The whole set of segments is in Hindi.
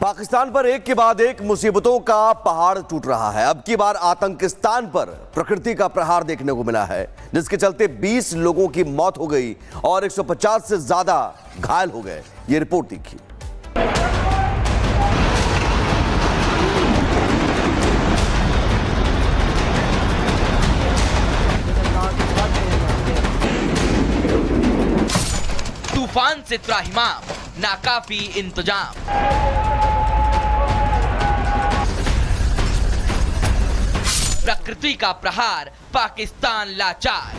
पाकिस्तान पर एक के बाद एक मुसीबतों का पहाड़ टूट रहा है। अब की बार आतंकिस्तान पर प्रकृति का प्रहार देखने को मिला है, जिसके चलते 20 लोगों की मौत हो गई और 150 से ज्यादा घायल हो गए। ये रिपोर्ट देखिए। तूफान से त्राहिमाम, नाकाफी इंतजाम। प्रकृति का प्रहार, पाकिस्तान लाचार।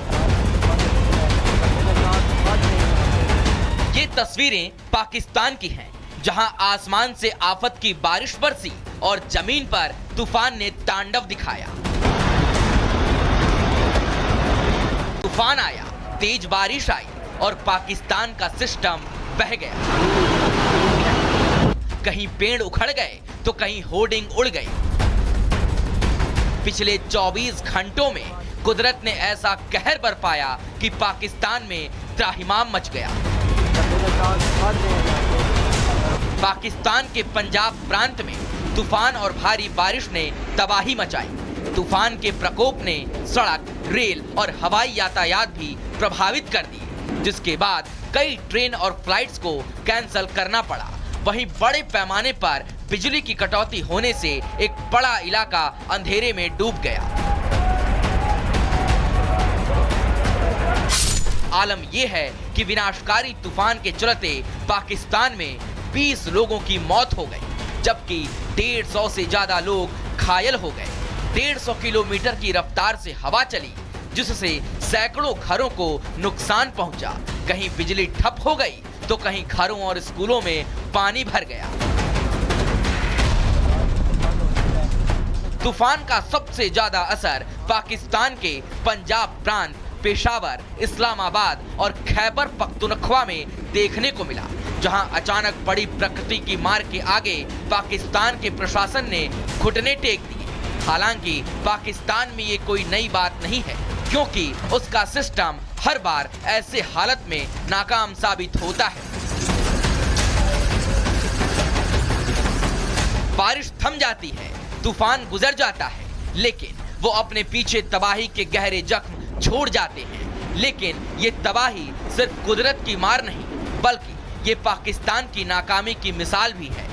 ये तस्वीरें पाकिस्तान की हैं, जहां आसमान से आफत की बारिश बरसी और जमीन पर तूफान ने तांडव दिखाया। तूफान आया, तेज बारिश आई और पाकिस्तान का सिस्टम बह गया। कहीं पेड़ उखड़ गए तो कहीं होर्डिंग उड़ गई। पिछले 24 घंटों में कुदरत ने ऐसा कहर बरपाया कि पाकिस्तान में त्राहिमाम मच गया। पाकिस्तान के पंजाब प्रांत में तूफान और भारी बारिश ने तबाही मचाई। तूफान के प्रकोप ने सड़क, रेल और हवाई यातायात भी प्रभावित कर दी, जिसके बाद कई ट्रेन और फ्लाइट्स को कैंसिल करना पड़ा। वहीं बड़े पैमाने पर बिजली की कटौती होने से एक बड़ा इलाका अंधेरे में डूब गया। आलम यह है कि विनाशकारी तूफान के चलते पाकिस्तान में 20 लोगों की मौत हो गई, जबकि 150 से ज्यादा लोग घायल हो गए। 150 किलोमीटर की रफ्तार से हवा चली, जिससे सैकड़ों घरों को नुकसान पहुंचा। कहीं बिजली ठप हो गई तो कहीं घरों और स्कूलों में पानी भर गया। तूफान का सबसे ज्यादा असर पाकिस्तान के पंजाब प्रांत, पेशावर, इस्लामाबाद और खैबर पख्तूनख्वा में देखने को मिला, जहां अचानक बड़ी प्रकृति की मार के आगे पाकिस्तान के प्रशासन ने घुटने टेक दिए। हालांकि पाकिस्तान में ये कोई नई बात नहीं है, क्योंकि उसका सिस्टम हर बार ऐसे हालत में नाकाम साबित होता है। बारिश थम जाती है, तूफान गुजर जाता है, लेकिन वो अपने पीछे तबाही के गहरे जख्म छोड़ जाते हैं। लेकिन ये तबाही सिर्फ कुदरत की मार नहीं, बल्कि ये पाकिस्तान की नाकामी की मिसाल भी है।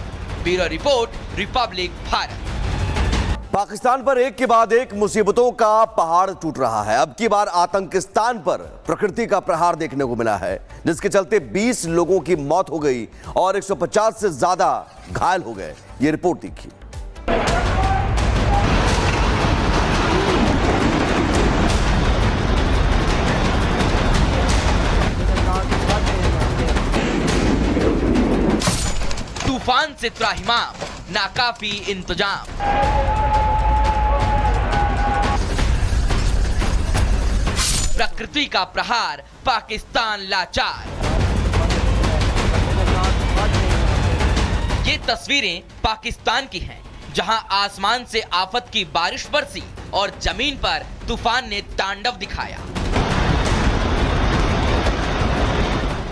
Bureau report, Republic Bharat. Pakistan पर एक के बाद एक मुसीबतों का पहाड़ टूट रहा है। अब की बार आतंकिस्तान पर प्रकृति का प्रहार देखने को मिला है, जिसके चलते 20 लोगों की मौत हो गई और 150 से ज्यादा घायल हो गए। ये रिपोर्ट देखिए। तूफान से त्राहिमाम, नाकाफी इंतजाम। प्रकृति का प्रहार, पाकिस्तान लाचार। ये तस्वीरें पाकिस्तान की हैं, जहां आसमान से आफत की बारिश बरसी और जमीन पर तूफान ने तांडव दिखाया।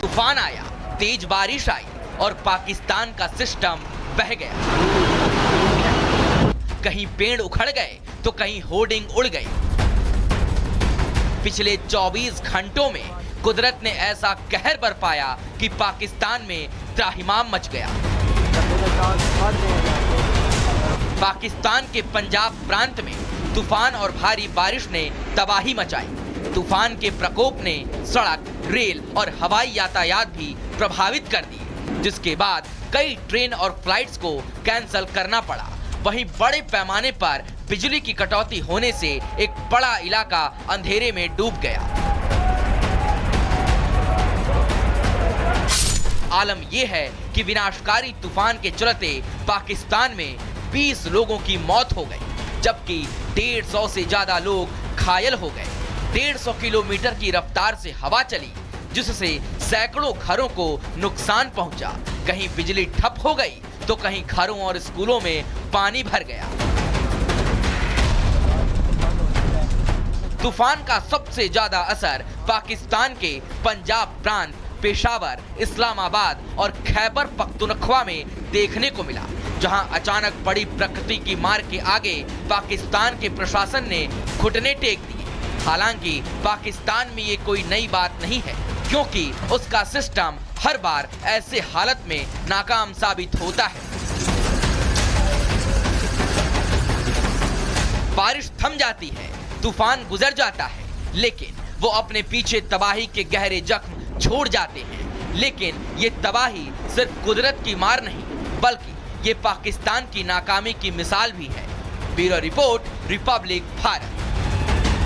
तूफान आया, तेज बारिश आई और पाकिस्तान का सिस्टम बह गया। कहीं पेड़ उखड़ गए तो कहीं होर्डिंग उड़ गई। पिछले 24 घंटों में कुदरत ने ऐसा कहर बरपाया कि पाकिस्तान में त्राहिमाम मच गया। पाकिस्तान के पंजाब प्रांत में तूफान और भारी बारिश ने तबाही मचाई। तूफान के प्रकोप ने सड़क, रेल और हवाई यातायात भी प्रभावित कर दी, जिसके बाद कई ट्रेन और फ्लाइट्स को कैंसिल करना पड़ा। वहीं बड़े पैमाने पर बिजली की कटौती होने से एक बड़ा इलाका अंधेरे में डूब गया। आलम यह है कि विनाशकारी तूफान के चलते पाकिस्तान में 20 लोगों की मौत हो गई, जबकि 150 से ज्यादा लोग घायल हो गए। 150 किलोमीटर की रफ्तार से हवा चली, जिससे सैकड़ों घरों को नुकसान पहुंचा। कहीं बिजली ठप हो गई तो कहीं घरों और स्कूलों में पानी भर गया। तूफान का सबसे ज्यादा असर पाकिस्तान के पंजाब प्रांत, पेशावर, इस्लामाबाद और खैबर पख्तूनख्वा में देखने को मिला, जहां अचानक पड़ी प्रकृति की मार के आगे पाकिस्तान के प्रशासन ने घुटने टेक दिए। हालांकि पाकिस्तान में ये कोई नई बात नहीं है, क्योंकि उसका सिस्टम हर बार ऐसे हालत में नाकाम साबित होता है। बारिश थम जाती है, तूफान गुजर जाता है, लेकिन वो अपने पीछे तबाही के गहरे जख्म छोड़ जाते हैं। लेकिन ये तबाही सिर्फ कुदरत की मार नहीं, बल्कि ये पाकिस्तान की नाकामी की मिसाल भी है। Bureau report, Republic Bharat.